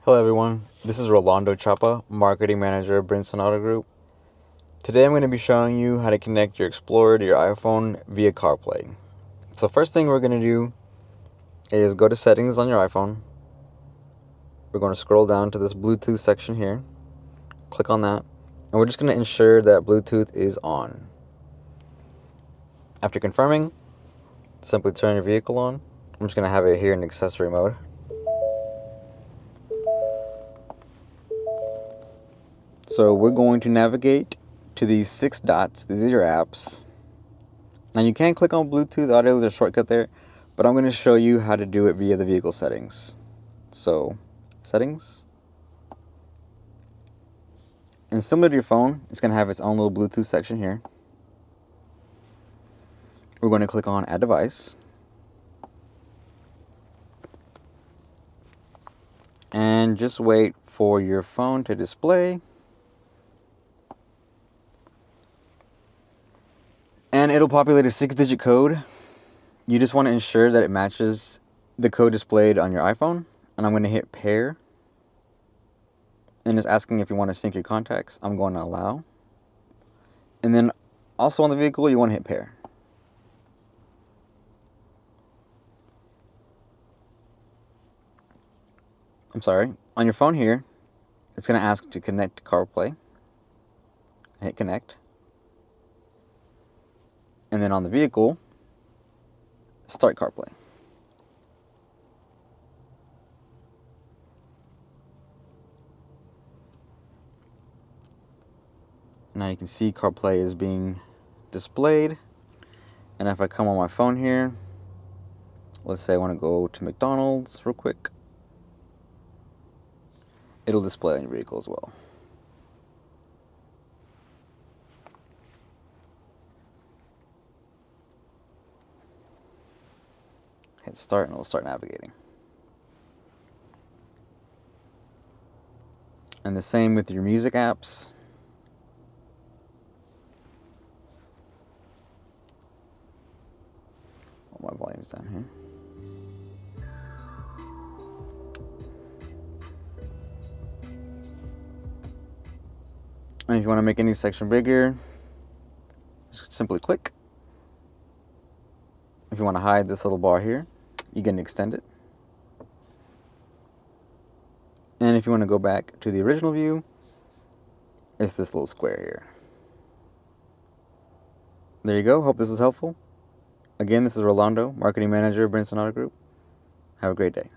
Hello everyone, this is Rolando Chapa, Marketing Manager at Brinson Auto Group. Today I'm going to be showing you how to connect your Explorer to your iPhone via CarPlay. So first thing we're going to do is go to settings on your iPhone. We're going to scroll down to this Bluetooth section here. Click on that. And we're just going to ensure that Bluetooth is on. After confirming, simply turn your vehicle on. I'm just going to have it here in accessory mode. So we're going to navigate to these 6 dots. These are your apps. Now you can click on Bluetooth audio, there's a shortcut there, but I'm going to show you how to do it via the vehicle settings. So, settings. And similar to your phone, it's going to have its own little Bluetooth section here. We're going to click on Add Device. And just wait for your phone to display. And it'll populate a 6-digit code. You just want to ensure that it matches the code displayed on your iPhone. And I'm going to hit pair. And it's asking if you want to sync your contacts. I'm going to allow. And then also on the vehicle, you want to hit pair. I'm sorry. On your phone here, it's going to ask to connect to CarPlay. Hit connect. And then on the vehicle, start CarPlay. Now you can see CarPlay is being displayed. And if I come on my phone here, let's say I want to go to McDonald's real quick, it'll display on your vehicle as well. Hit start and it'll start navigating. And the same with your music apps. My volume's down here. And if you want to make any section bigger, just simply click. If you want to hide this little bar here, you can extend it. And if you want to go back to the original view, it's this little square here. There you go. Hope this was helpful. Again, this is Rolando, Marketing Manager, Brinson Auto Group. Have a great day.